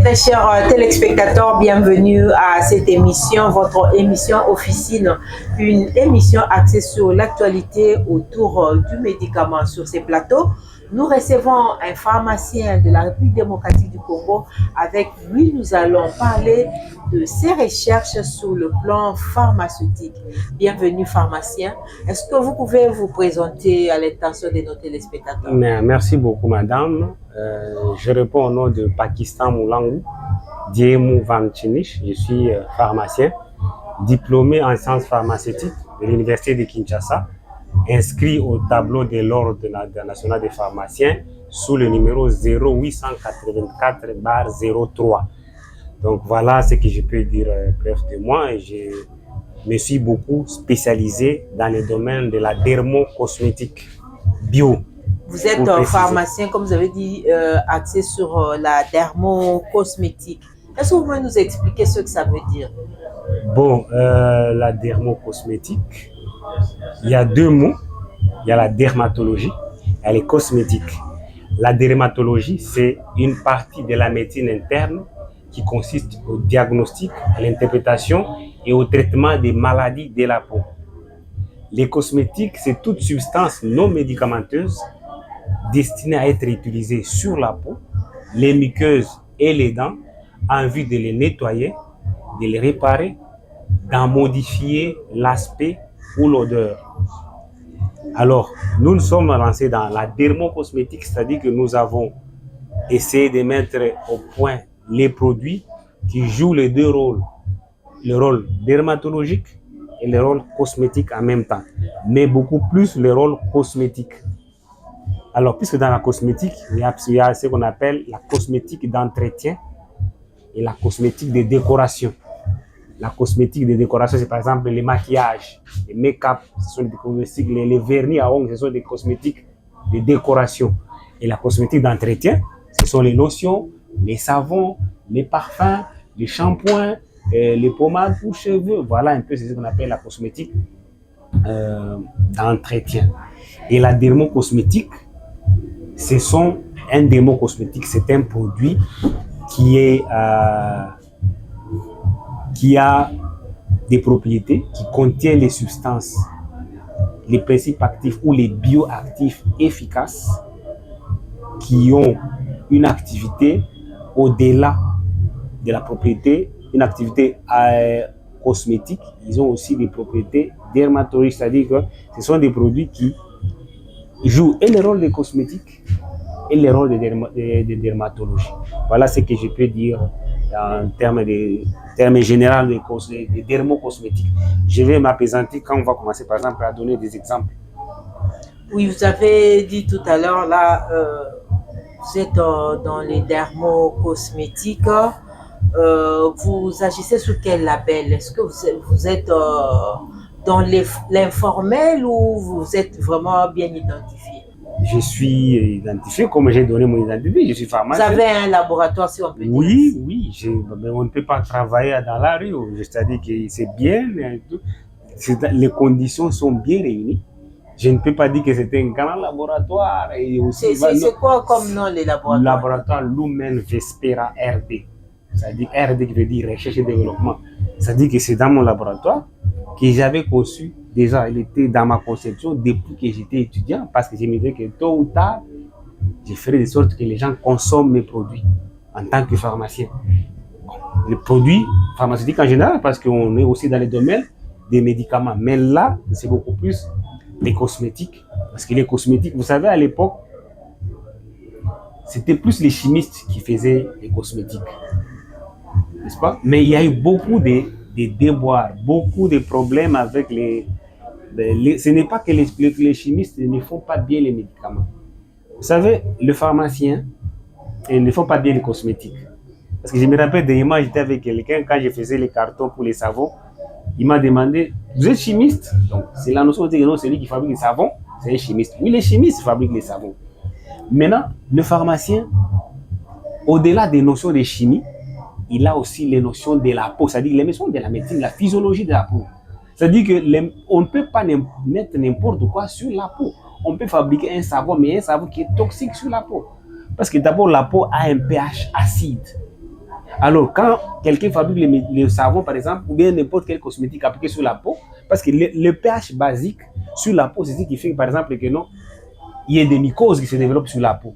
Très chers téléspectateurs, bienvenue à cette émission, votre émission Officine, une émission axée sur l'actualité autour du médicament. Sur ces plateaux, nous recevons un pharmacien de la République démocratique du Congo. Avec lui, nous allons parler de ses recherches sur le plan pharmaceutique. Bienvenue pharmacien. Est-ce que vous pouvez vous présenter à l'intention de nos téléspectateurs? Merci beaucoup madame. Je réponds au nom de Pakistan Moulangou, Diemou Vamchinich. Je suis pharmacien, diplômé en sciences pharmaceutiques de l'Université de Kinshasa, inscrit au tableau de l'Ordre national des pharmaciens sous le numéro 0884/03. Donc voilà ce que je peux dire bref de moi. Et je me suis beaucoup spécialisé dans le domaine de la dermocosmétique bio. Vous êtes pharmacien, comme vous avez dit, axé sur la dermocosmétique. Est-ce que vous pouvez nous expliquer ce que ça veut dire? Bon, la dermocosmétique, il y a deux mots. Il y a la dermatologie et les cosmétiques. La dermatologie, c'est une partie de la médecine interne qui consiste au diagnostic, à l'interprétation et au traitement des maladies de la peau. Les cosmétiques, c'est toute substance non médicamenteuse destinée à être utilisée sur la peau, les muqueuses et les dents en vue de les nettoyer, de les réparer, d'en modifier l'aspect ou l'odeur. Alors, nous nous sommes lancés dans la dermocosmétique, c'est-à-dire que nous avons essayé de mettre au point les produits qui jouent les deux rôles, le rôle dermatologique et le rôle cosmétique en même temps, mais beaucoup plus le rôle cosmétique. Alors, puisque dans la cosmétique, il y a ce qu'on appelle la cosmétique d'entretien et la cosmétique de décoration. La cosmétique de décoration, c'est par exemple les maquillages, les make-up, ce sont des cosmétiques, les vernis à ongles, ce sont des cosmétiques de décoration. Et la cosmétique d'entretien, ce sont les lotions, les savons, les parfums, les shampoings, les pommades pour cheveux. Voilà un peu ce qu'on appelle la cosmétique d'entretien. Et la dermocosmétique, c'est un produit qui a des propriétés, qui contient les substances, les principes actifs ou les bioactifs efficaces qui ont une activité au-delà de la propriété, une activité cosmétique. Ils ont aussi des propriétés dermatologiques, c'est-à-dire que ce sont des produits qui jouent et le rôle de cosmétique et le rôle de dermatologie. Voilà ce que je peux dire en termes généraux de dermocosmétique. Je vais m'apaisantir quand on va commencer par exemple à donner des exemples. Oui, vous avez dit tout à l'heure, là, vous êtes dans les dermocosmétiques. Vous agissez sous quel label? Est-ce que vous êtes dans l'informel ou vous êtes vraiment bien identifié? Je suis identifié, comme j'ai donné mon identité, je suis pharmacien. Vous avez un laboratoire, si on peut dire? Oui, mais on ne peut pas travailler dans la rue, c'est-à-dire que c'est bien, les conditions sont bien réunies. Je ne peux pas dire que c'est un grand laboratoire. C'est quoi comme nom les laboratoires? Le laboratoire Lumen Vespera RD, c'est-à-dire RD qui veut dire recherche et développement. C'est-à-dire que c'est dans mon laboratoire que j'avais conçu. Déjà, il était dans ma conception depuis que j'étais étudiant, parce que je me disais que tôt ou tard, je ferais de sorte que les gens consomment mes produits en tant que pharmacien. Les produits pharmaceutiques en général, parce qu'on est aussi dans le domaine des médicaments. Mais là, c'est beaucoup plus les cosmétiques. Parce que les cosmétiques, vous savez, à l'époque, c'était plus les chimistes qui faisaient les cosmétiques. N'est-ce pas? Mais il y a eu beaucoup de déboires, beaucoup de problèmes avec ce n'est pas que les chimistes ne font pas bien les médicaments. Vous savez, le pharmacien, ils ne font pas bien les cosmétiques. Parce que je me rappelle des images, j'étais avec quelqu'un, quand je faisais les cartons pour les savons, il m'a demandé, vous êtes chimiste? Donc, c'est la notion de dire non, celui qui fabrique les savons, c'est un chimiste. Oui, les chimistes fabriquent les savons. Maintenant, le pharmacien, au-delà des notions de chimie, il a aussi les notions de la peau, c'est-à-dire les notions de la médecine, la physiologie de la peau. C'est-à-dire qu'on ne peut pas mettre n'importe quoi sur la peau. On peut fabriquer un savon, mais un savon qui est toxique sur la peau. Parce que d'abord, la peau a un pH acide. Alors, quand quelqu'un fabrique le savon, par exemple, ou bien n'importe quel cosmétique appliqué sur la peau, parce que le pH basique sur la peau, c'est ce qui fait, par exemple, que non, il y a des mycoses qui se développent sur la peau.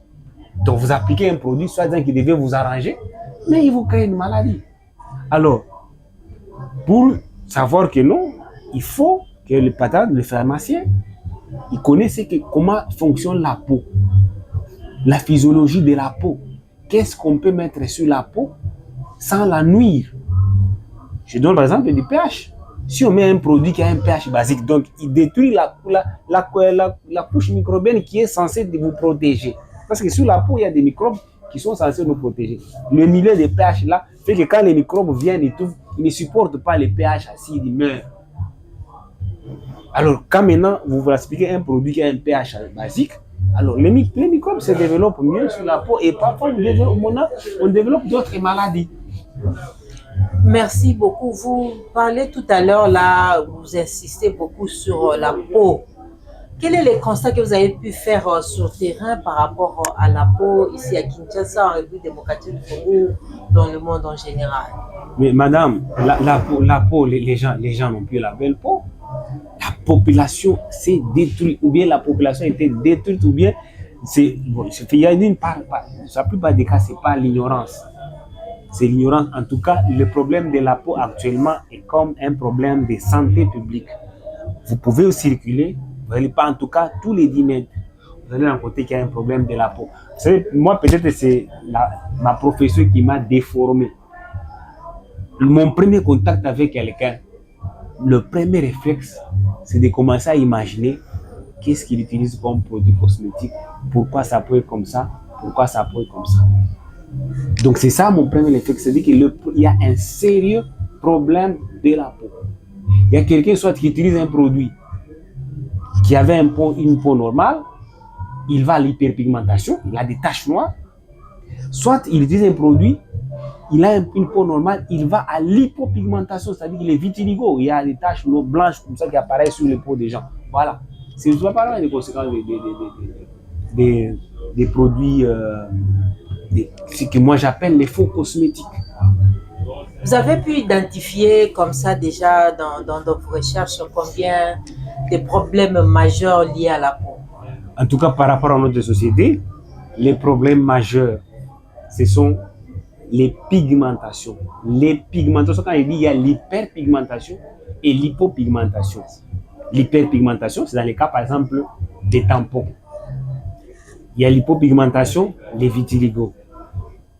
Donc, vous appliquez un produit, soit disant qu'il devait vous arranger, mais il vous crée une maladie. Alors, pour savoir que non, il faut que le patron, le pharmacien, il connaisse comment fonctionne la peau, la physiologie de la peau. Qu'est-ce qu'on peut mettre sur la peau sans la nuire? Je donne par exemple du pH. Si on met un produit qui a un pH basique, donc il détruit la couche microbienne qui est censée vous protéger. Parce que sur la peau, il y a des microbes qui sont censés nous protéger. Le milieu des pH là fait que quand les microbes viennent et tout, ils ne supportent pas les pH acides, ils meurent. Alors, quand maintenant vous expliquez un produit qui a un pH basique, alors les microbes se développent mieux sur la peau et parfois on développe d'autres maladies. Merci beaucoup. Vous parlez tout à l'heure, là, vous insistez beaucoup sur la peau. Quel est le constat que vous avez pu faire sur le terrain par rapport à la peau ici à Kinshasa, en République démocratique du Congo, dans le monde en général? Mais madame, la peau, les gens n'ont plus la belle peau. La population s'est détruite, ou bien la population a été détruite, ou bien il y a une part, la plupart des cas, ce n'est pas l'ignorance. C'est l'ignorance. En tout cas, le problème de la peau actuellement est comme un problème de santé publique. Vous pouvez circuler, vous n'allez pas en tout cas tous les 10 mètres. Vous allez rencontrer qu'il y a un problème de la peau. Vous savez, moi, peut-être c'est ma professeure qui m'a déformé. Mon premier contact avec quelqu'un, le premier réflexe, c'est de commencer à imaginer qu'est-ce qu'il utilise comme produit cosmétique, pourquoi ça peut être comme ça, pourquoi ça peut être comme ça. Donc c'est ça mon premier réflexe, c'est-à-dire qu'il y a un sérieux problème de la peau. Il y a quelqu'un soit qui utilise un produit qui avait une peau normale, il va à l'hyperpigmentation, il a des taches noires, soit il utilise un produit, il a une peau normale, il va à l'hypopigmentation, c'est-à-dire qu'il est vitiligo, il y a des taches blanches comme ça qui apparaissent sur les peaux des gens. Voilà. C'est pas des conséquences des produits, ce que moi j'appelle les faux cosmétiques. Vous avez pu identifier comme ça déjà dans vos recherches combien de problèmes majeurs liés à la peau? En tout cas, par rapport à notre société, les problèmes majeurs, ce sont les pigmentations. Les pigmentations, quand il dit il y a l'hyperpigmentation et l'hypopigmentation. L'hyperpigmentation, c'est dans les cas, par exemple, des tampons. Il y a l'hypopigmentation, les vitiligo.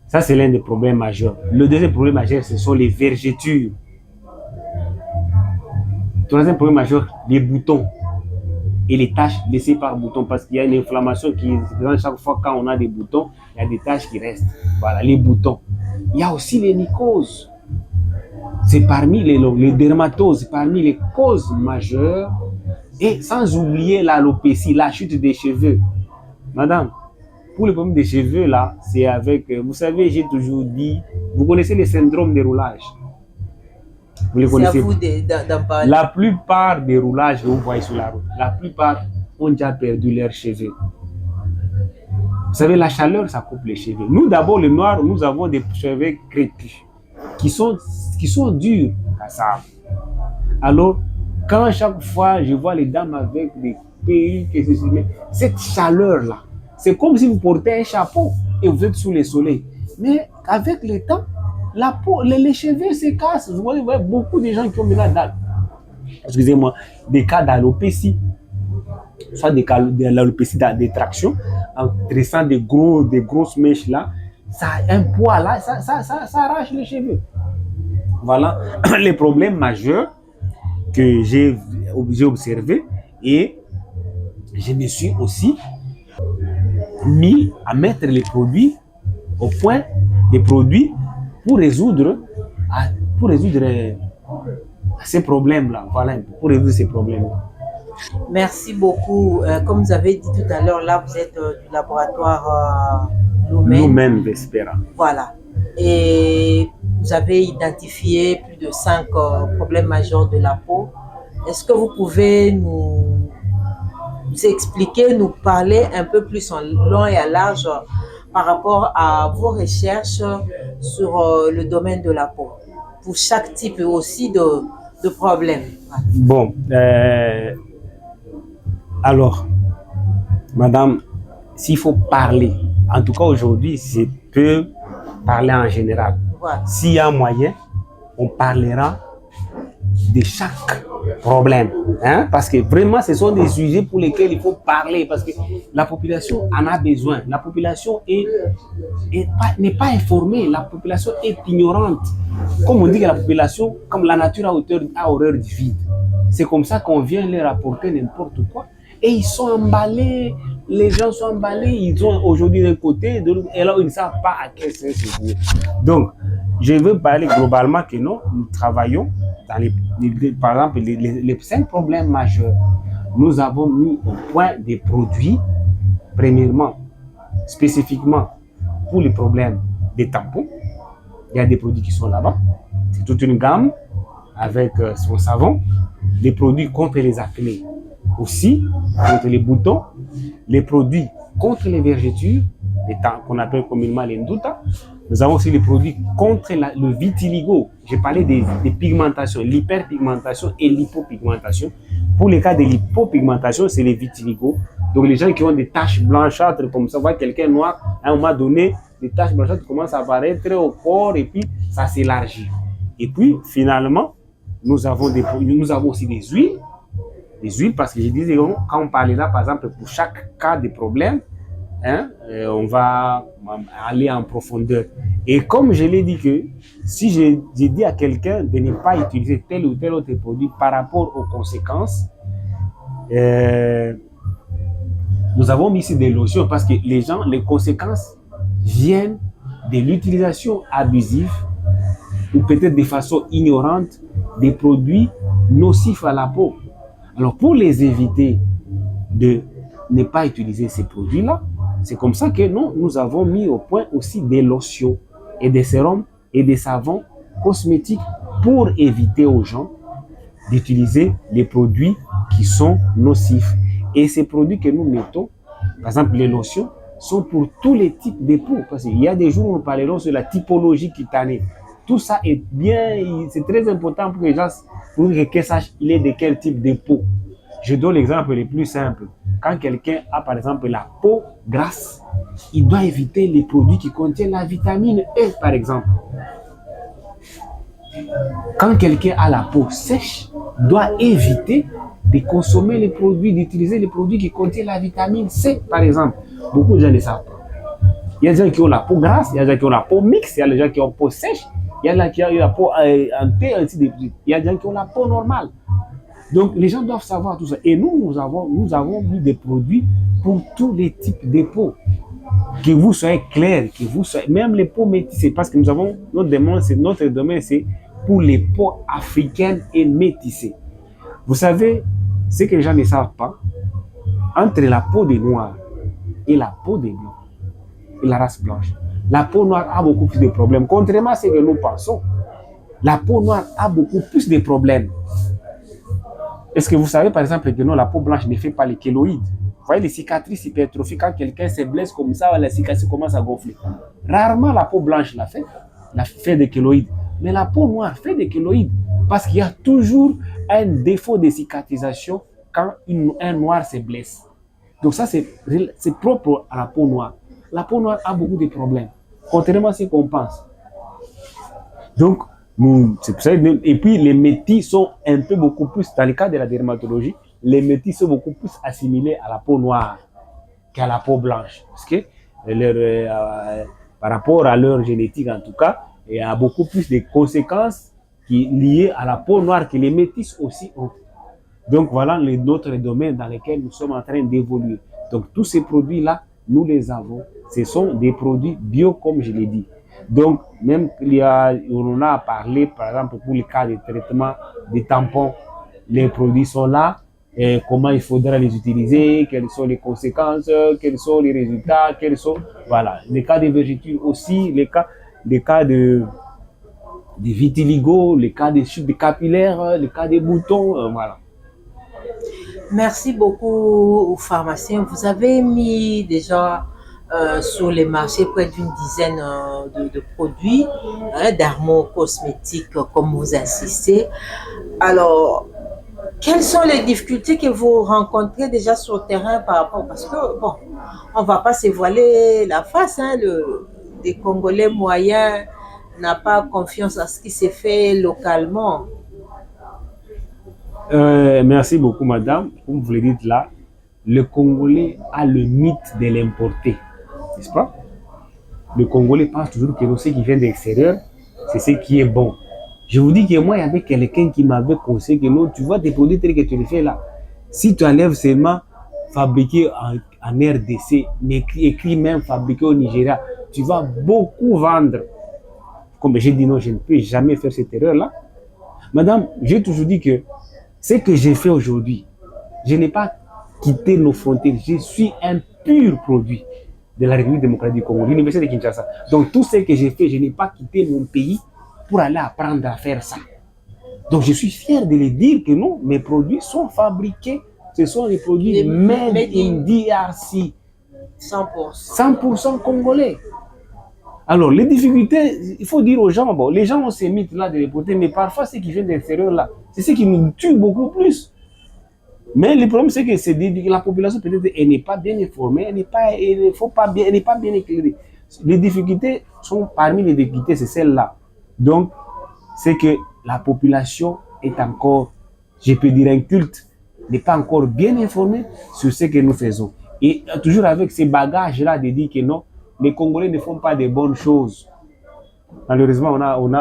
Ça, c'est l'un des problèmes majeurs. Le deuxième problème majeur, ce sont les vergetures. Le troisième problème majeur, les boutons et les taches laissées par boutons, parce qu'il y a une inflammation qui se présente chaque fois quand on a des boutons, il y a des taches qui restent. Voilà, les boutons. Il y a aussi les mycoses. C'est parmi les dermatoses, parmi les causes majeures. Et sans oublier l'alopécie, la chute des cheveux. Madame, pour le problème des cheveux, là, c'est avec, vous savez, j'ai toujours dit, vous connaissez le syndrome des roulages. Vous les connaissez? C'est à vous d'en parler. La plupart des roulages que vous voyez sur la route, la plupart ont déjà perdu leurs cheveux. Vous savez, la chaleur, ça coupe les cheveux. Nous, d'abord, les noirs, nous avons des cheveux crépus qui sont durs à ça. Alors, quand chaque fois je vois les dames avec des perruques, cette chaleur-là, c'est comme si vous portez un chapeau et vous êtes sous le soleil. Mais avec le temps, la peau, les cheveux se cassent. Vous voyez beaucoup de gens qui ont maintenant des cas d'alopécie, soit des cas d'alopécie d'étraction, en tressant des grosses mèches là, ça a un poids là, ça arrache les cheveux. Voilà les problèmes majeurs que j'ai observés, et je me suis aussi mis à mettre les produits au point, des produits pour résoudre ces problèmes-là. Voilà, pour résoudre ces problèmes. Merci beaucoup. Comme vous avez dit tout à l'heure, là, vous êtes du laboratoire Lumen Vespera. Voilà. Et vous avez identifié plus de 5 problèmes majeurs de la peau. Est-ce que vous pouvez nous expliquer, nous parler un peu plus en long et en large par rapport à vos recherches sur le domaine de la peau, pour chaque type aussi de problème. Bon, alors, madame, s'il faut parler, en tout cas aujourd'hui, je peux parler en général. Voilà. S'il y a moyen, on parlera de chaque problème. Hein? Parce que vraiment, ce sont des sujets pour lesquels il faut parler. Parce que la population en a besoin. La population n'est pas informée. La population est ignorante. Comme on dit que la population, comme la nature a horreur du vide. C'est comme ça qu'on vient leur apporter n'importe quoi. Et ils sont emballés, les gens sont emballés, ils ont aujourd'hui d'un côté, de l'autre, et là ils ne savent pas à quel sens se vouer. Donc, je veux parler globalement que non, nous travaillons dans par exemple, les 5 problèmes majeurs. Nous avons mis au point des produits, premièrement, spécifiquement pour les problèmes des tampons. Il y a des produits qui sont là-bas, c'est toute une gamme avec son savon, des produits contre les acnés. Aussi, contre les boutons, les produits contre les vergetures, qu'on appelle communément les nduta. Nous avons aussi les produits contre le vitiligo. J'ai parlé des pigmentations, l'hyperpigmentation et l'hypopigmentation. Pour les cas de l'hypopigmentation, c'est les vitiligo. Donc les gens qui ont des taches blanchâtres, comme ça, voit quelqu'un noir, à un moment donné, les taches blanchâtres commencent à apparaître au corps et puis ça s'élargit. Et puis finalement, nous avons aussi des huiles. Des huiles, parce que je disais, quand on parlera par exemple pour chaque cas de problème, hein, on va aller en profondeur. Et comme je l'ai dit que si j'ai dit à quelqu'un de ne pas utiliser tel ou tel autre produit par rapport aux conséquences, nous avons mis ici des lotions parce que les conséquences viennent de l'utilisation abusive ou peut-être de façon ignorante des produits nocifs à la peau. Alors, pour les éviter de ne pas utiliser ces produits-là, c'est comme ça que nous avons mis au point aussi des lotions et des sérums et des savons cosmétiques pour éviter aux gens d'utiliser les produits qui sont nocifs. Et ces produits que nous mettons, par exemple les lotions, sont pour tous les types de peau. Parce qu'il y a des jours où nous parlerons sur la typologie cutanée. Tout ça est bien, c'est très important pour que les gens sachent il est de quel type de peau. Je donne l'exemple le plus simple. Quand quelqu'un a par exemple la peau grasse, il doit éviter les produits qui contiennent la vitamine E par exemple. Quand quelqu'un a la peau sèche, il doit éviter de consommer les produits, d'utiliser les produits qui contiennent la vitamine C par exemple. Beaucoup de gens ne savent pas. Il y a des gens qui ont la peau grasse, il y a des gens qui ont la peau mixte, il y a des gens qui ont la peau sèche, il y a des gens qui ont la peau en thé, il y a des gens qui ont la peau normale. Donc, les gens doivent savoir tout ça. Et nous avons mis des produits pour tous les types de peaux. Que vous soyez clair, que vous soyez, même les peaux métissées, parce que nous avons, notre domaine, c'est pour les peaux africaines et métissées. Vous savez, ce que les gens ne savent pas, entre la peau des Noirs et la peau des Blancs, et la race blanche, la peau noire a beaucoup plus de problèmes. Contrairement à ce que nous pensons, la peau noire a beaucoup plus de problèmes. Est-ce que vous savez par exemple que non, la peau blanche ne fait pas les kéloïdes? Vous voyez les cicatrices hypertrophiques, quand quelqu'un se blesse comme ça, la cicatrice commence à gonfler. Rarement la peau blanche fait des kéloïdes. Mais la peau noire fait des kéloïdes parce qu'il y a toujours un défaut de cicatrisation quand un noir se blesse. Donc ça, c'est propre à la peau noire. La peau noire a beaucoup de problèmes, contrairement à ce qu'on pense. Donc, c'est pour ça, et puis les métis sont un peu beaucoup plus, dans le cas de la dermatologie, les métis sont beaucoup plus assimilés à la peau noire qu'à la peau blanche. Parce que par rapport à leur génétique en tout cas, il y a beaucoup plus de conséquences liées à la peau noire que les métis aussi ont. Donc voilà d'autres domaines dans lesquels nous sommes en train d'évoluer. Donc tous ces produits-là, nous les avons. Ce sont des produits bio comme je l'ai dit. Donc même on en a parlé par exemple pour le cas de traitement des tampons, les produits sont là. Et comment il faudra les utiliser, quelles sont les conséquences, quels sont les résultats, voilà. Les cas de vergetures aussi, les cas de vitiligo, les cas de chute de capillaires, les cas de boutons, voilà. Merci beaucoup aux pharmaciens. Vous avez mis déjà sur les marchés près d'une dizaine de produits dermocosmétiques, comme vous insistez. Alors, quelles sont les difficultés que vous rencontrez déjà sur le terrain par rapport, parce que, bon, on ne va pas se voiler la face, hein, les Congolais moyens n'a pas confiance à ce qui s'est fait localement. Merci beaucoup, madame. Comme vous le dites là, le Congolais a le mythe de l'importer, n'est-ce pas? Le Congolais pense toujours que ce qui vient de l'extérieur, c'est ce qui est bon. Je vous dis que moi, il y avait quelqu'un qui m'avait conseillé que non, tu vois des produits tels que tu les fais là. Si tu enlèves seulement fabriqué en RDC, mais écrit même fabriqué au Nigeria, tu vas beaucoup vendre. Comme j'ai dit non, je ne peux jamais faire cette erreur-là. Madame, j'ai toujours dit que ce que j'ai fait aujourd'hui, je n'ai pas quitté nos frontières. Je suis un pur produit de la République démocratique du Congo, l'Université de Kinshasa. Donc tout ce que j'ai fait, je n'ai pas quitté mon pays pour aller apprendre à faire ça. Donc je suis fier de le dire que non, mes produits sont fabriqués, ce sont des produits made in DRC. 100%. 100% congolais. Alors, les difficultés, il faut dire aux gens, bon, les gens ont ces mythes-là de l'importer, mais parfois, ce qui vient de l'extérieur, là, c'est ce qui nous tue beaucoup plus. Mais le problème, c'est que la population, peut-être, elle n'est pas bien informée, elle n'est pas bien éclairée. Les difficultés sont, parmi les difficultés, c'est celle-là. Donc, c'est que la population est encore, je peux dire, inculte, n'est pas encore bien informée sur ce que nous faisons. Et toujours avec ces bagages-là de dire que non, les Congolais ne font pas de bonnes choses. Malheureusement,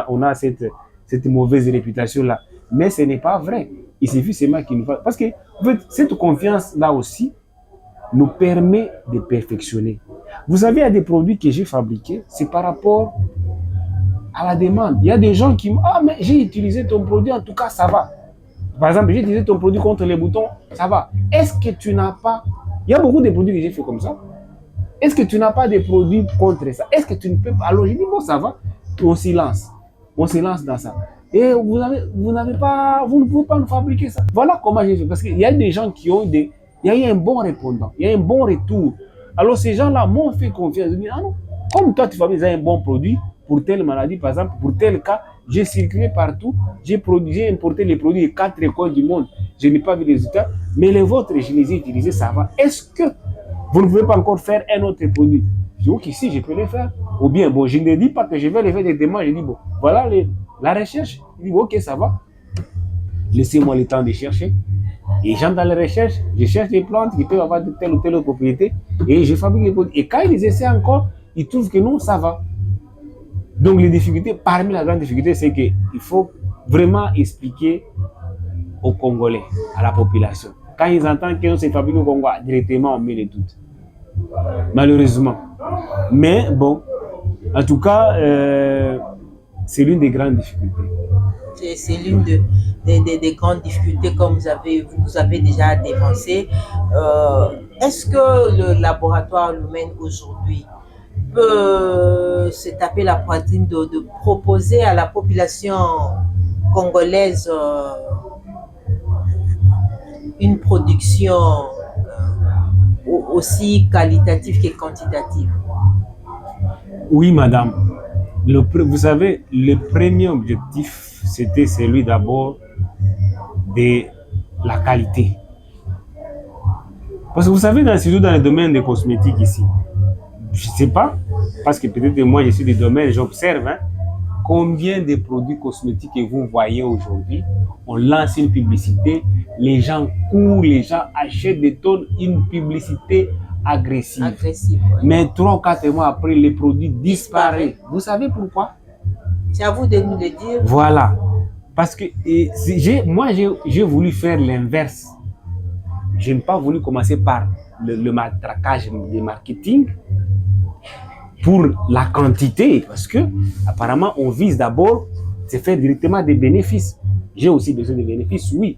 on a cette mauvaise réputation-là. Mais ce n'est pas vrai. Il suffit seulement qu'il nous fasse. Parce que en fait, cette confiance-là aussi nous permet de perfectionner. Vous savez, il y a des produits que j'ai fabriqués, c'est par rapport à la demande. Il y a des gens qui me disent, ah, mais j'ai utilisé ton produit, en tout cas, ça va. Par exemple, j'ai utilisé ton produit contre les boutons, ça va. Est-ce que tu n'as pas... Il y a beaucoup de produits que j'ai fait comme ça. Est-ce que tu n'as pas de produits contre ça? Est-ce que tu ne peux pas? Alors, j'ai dit, bon, ça va. On s'y lance. On se lance dans ça. Et vous ne pouvez pas nous fabriquer ça. Voilà comment j'ai fait. Parce qu'il y a des gens qui ont il y a eu un bon répondant. Il y a un bon retour. Alors, ces gens-là m'ont fait confiance. Ils m'ont dit, ah non, comme toi, tu fabriques un bon produit pour telle maladie, par exemple, pour tel cas, j'ai circulé partout, j'ai importé les produits de 4 coins du monde. Je n'ai pas vu les résultats, mais les vôtres, je les ai utilisés, ça va. Est-ce que vous ne pouvez pas encore faire un autre produit? Je dis, ok, si, je peux le faire. Ou bien, bon, je ne dis pas que je vais le faire directement. Je dis, bon, voilà la recherche. Je dis, bon, ok, ça va. Laissez-moi le temps de chercher. Et j'entre dans la recherche, je cherche des plantes qui peuvent avoir de telle ou telle autre propriété et je fabrique les produits. Et quand ils essaient encore, ils trouvent que non, ça va. Donc, les difficultés, parmi la grande difficulté, c'est qu'il faut vraiment expliquer aux Congolais, à la population. Quand ils entendent qu'on s'est fabriqué au Congo, directement, on met les doutes. Malheureusement. Mais bon, en tout cas, c'est l'une des grandes difficultés. C'est l'une des grandes difficultés comme vous avez déjà dévancé. Est-ce que le laboratoire Lumene aujourd'hui peut se taper la poitrine de proposer à la population congolaise une production aussi qualitative que quantitative? Oui, madame. Vous savez, le premier objectif, c'était celui d'abord de la qualité. Parce que vous savez, surtout dans le domaine des cosmétiques ici, je ne sais pas, parce que peut-être moi je suis du domaine, j'observe, hein, combien de produits cosmétiques que vous voyez aujourd'hui, on lance une publicité, les gens courent, les gens achètent des tonnes, une publicité agressive. Oui. Mais 3 ou 4 mois après, les produits disparaissent. Vous savez pourquoi? C'est à vous de nous le dire. Voilà. Parce que moi, j'ai voulu faire l'inverse. Je n'ai pas voulu commencer par le matraquage du marketing pour la quantité, parce que apparemment, on vise d'abord de faire directement des bénéfices. J'ai aussi besoin de bénéfices, oui.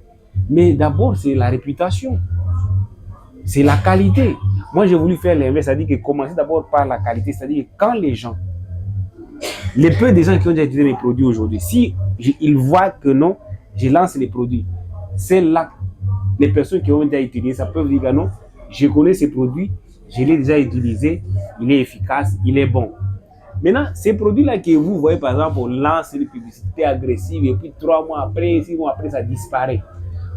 Mais d'abord, c'est la réputation. C'est la qualité. Moi, j'ai voulu faire l'inverse, c'est-à-dire que commencer d'abord par la qualité, c'est-à-dire que quand les gens, les peu de gens qui ont déjà utilisé mes produits aujourd'hui, si ils voient que non, je lance les produits, c'est là, les personnes qui ont déjà utilisé ça peuvent dire que non, je connais ces produits, je l'ai déjà utilisé, il est efficace, il est bon. Maintenant, ces produits-là que vous voyez, par exemple, on lance une publicité agressive et puis 3 mois après, 6 mois après, ça disparaît.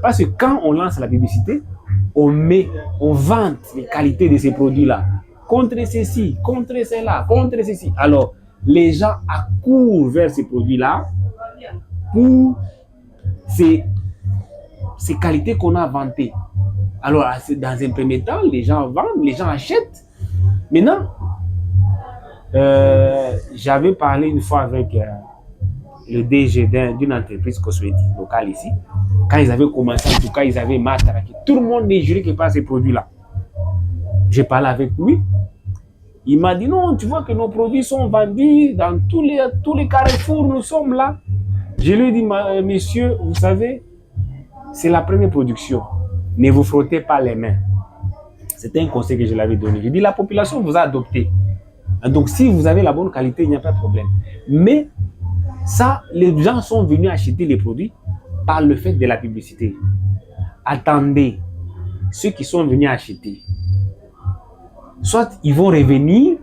Parce que quand on lance la publicité, on vante les qualités de ces produits-là. Contre ceci, contre cela, contre ceci. Alors, les gens accourent vers ces produits-là pour ces qualités qu'on a vantées. Alors, dans un premier temps, les gens vendent, les gens achètent. Maintenant, j'avais parlé une fois avec le DG d'une entreprise cosmétique locale ici. Quand ils avaient commencé, en tout cas, ils avaient matraqué. Tout le monde n'est juré que par ces produits-là. J'ai parlé avec lui. Il m'a dit non, tu vois que nos produits sont vendus dans tous les carrefours, nous sommes là. Je lui ai dit, monsieur, vous savez, c'est la première production. Ne vous frottez pas les mains. C'était un conseil que je l'avais donné. Je dis, la population vous a adopté. Donc, si vous avez la bonne qualité, il n'y a pas de problème. Mais ça, les gens sont venus acheter les produits par le fait de la publicité. Attendez, ceux qui sont venus acheter, soit ils vont revenir,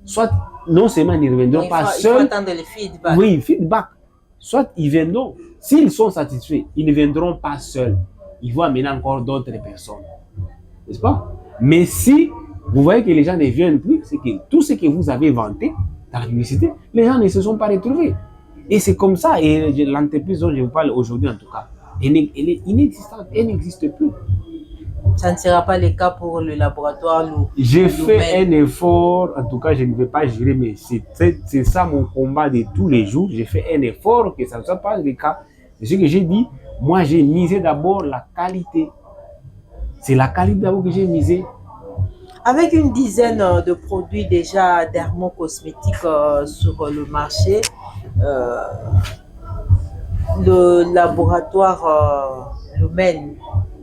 soit non seulement ils ne reviendront pas seuls. Il faut attendre le feedback. Oui, feedback. Soit ils viendront, s'ils sont satisfaits, ils ne viendront pas seuls. Ils vont amener encore d'autres personnes. N'est-ce pas? Mais si vous voyez que les gens ne viennent plus, c'est que tout ce que vous avez vanté dans la publicité, les gens ne se sont pas retrouvés. Et c'est comme ça, et l'entreprise dont je vous parle aujourd'hui en tout cas, elle est inexistante, elle n'existe plus. Ça ne sera pas le cas pour le laboratoire. J'ai fait un effort, en tout cas je ne vais pas jurer, mais c'est ça mon combat de tous les jours. J'ai fait un effort que ça ne soit pas le cas. C'est ce que j'ai dit, moi j'ai misé d'abord la qualité. C'est la qualité d'abord que j'ai misé. Avec une dizaine de produits déjà dermocosmétiques sur le marché, le laboratoire Lumen,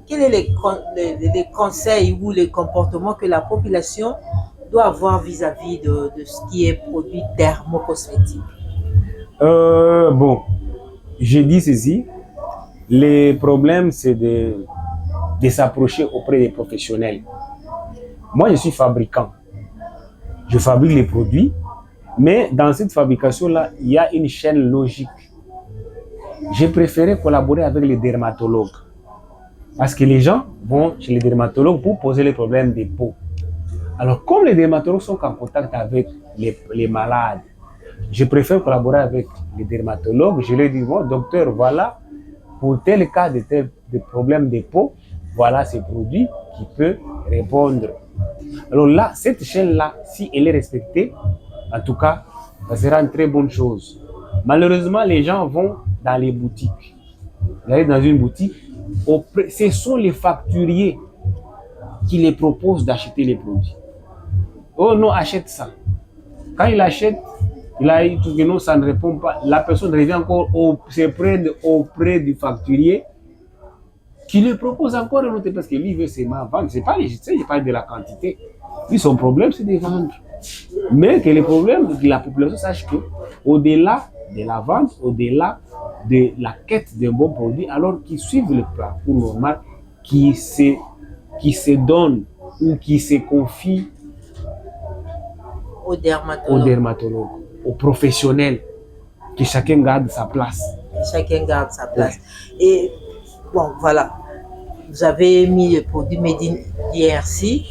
quels sont les conseils ou les comportements que la population doit avoir vis-à-vis de ce qui est produit dermocosmétique? Bon, je dis ceci, les problèmes c'est de s'approcher auprès des professionnels. Moi, je suis fabricant. Je fabrique les produits, mais dans cette fabrication-là, il y a une chaîne logique. J'ai préféré collaborer avec les dermatologues. Parce que les gens vont chez les dermatologues pour poser les problèmes des peaux. Alors, comme les dermatologues sont en contact avec les malades, je préfère collaborer avec les dermatologues. Je leur dis, bon, docteur, voilà, pour tel cas de problèmes de peau, voilà ces produits qui peuvent répondre. Alors là, cette chaîne-là, si elle est respectée, en tout cas, ça sera une très bonne chose. Malheureusement, les gens vont dans les boutiques. Vous allez dans une boutique, ce sont les facturiers qui les proposent d'acheter les produits. Oh non, achète ça. Quand il achète, il a dit que non, ça ne répond pas. La personne revient encore auprès du facturier qui lui propose encore un autre parce que lui veut seulement vendre. C'est pas légitime, il parle de la quantité. Lui, son problème, c'est de vendre. Mais que le problème, que la population sache que au-delà de la vente, au-delà de la quête d'un bon produit, alors qu'ils suivent le parcours normal, qui se donnent ou qui se confient aux dermatologues, aux professionnels, que chacun garde sa place. Chacun garde sa place. Ouais. Et bon, voilà, vous avez mis le produit Made in DRC.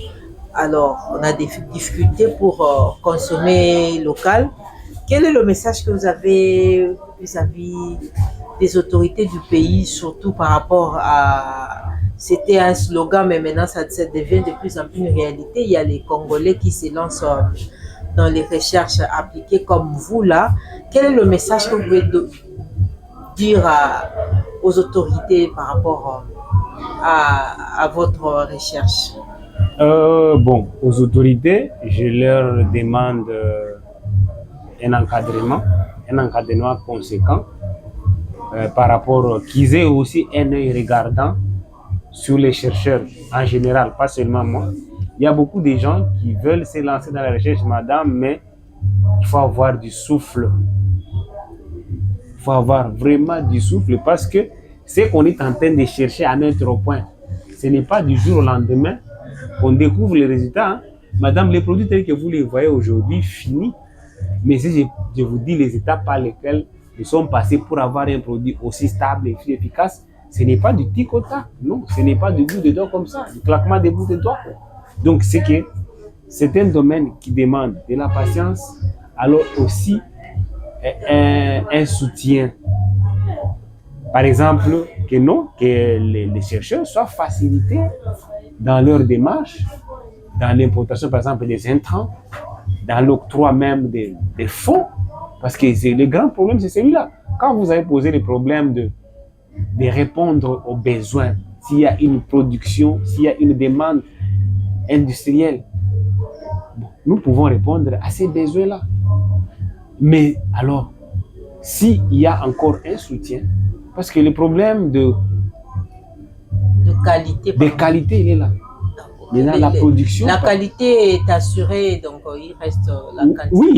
Alors, on a des difficultés pour consommer local. Quel est le message que vous avez vis-à-vis des autorités du pays, surtout par rapport à... C'était un slogan, mais maintenant ça devient de plus en plus une réalité. Il y a les Congolais qui se lancent dans les recherches appliquées comme vous là. Quel est le message que vous pouvez dire aux autorités par rapport à votre recherche? Bon, aux autorités, je leur demande un encadrement conséquent par rapport qu'ils aient aussi un œil regardant sur les chercheurs en général, pas seulement moi. Il y a beaucoup de gens qui veulent se lancer dans la recherche, madame, mais il faut avoir du souffle. Il faut avoir vraiment du souffle parce que ce qu'on est en train de chercher à mettre au point, ce n'est pas du jour au lendemain qu'on découvre les résultats. Hein. Madame, les produits tels que vous les voyez aujourd'hui, finis. Mais si je vous dis les étapes par lesquelles nous sommes passés pour avoir un produit aussi stable et efficace, ce n'est pas du tic au tac, non, ce n'est pas du bout de doigts comme ça, du claquement des bouts de doigts. Donc, c'est un domaine qui demande de la patience, alors aussi un soutien. Par exemple, que les chercheurs soient facilités dans leur démarche, dans l'importation, par exemple, des intrants, dans l'octroi même des fonds, parce que le grand problème, c'est celui-là. Quand vous avez posé le problème de répondre aux besoins, s'il y a une production, s'il y a une demande industrielle, bon, nous pouvons répondre à ces besoins-là. Mais alors, s'il y a encore un soutien, parce que le problème de qualité, il est là. Maintenant, la production. La qualité est assurée, donc il reste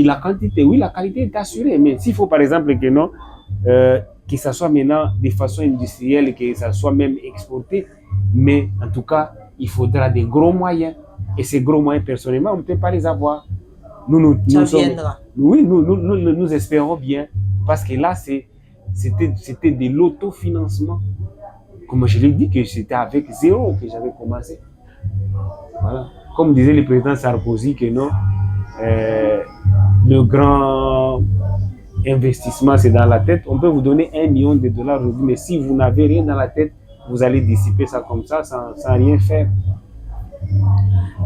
la quantité. Oui, la qualité est assurée. Mais s'il faut, par exemple, que ça soit maintenant de façon industrielle, que ça soit même exporté, mais en tout cas, il faudra des gros moyens. Et ces gros moyens, personnellement, on ne peut pas les avoir. Nous espérons bien, parce que là, c'était de l'autofinancement. Comme je l'ai dit, que c'était avec zéro que j'avais commencé. Voilà. Comme disait le président Sarkozy, que non, le grand investissement, c'est dans la tête. On peut vous donner $1 million aujourd'hui, mais si vous n'avez rien dans la tête, vous allez dissiper ça comme ça, sans rien faire.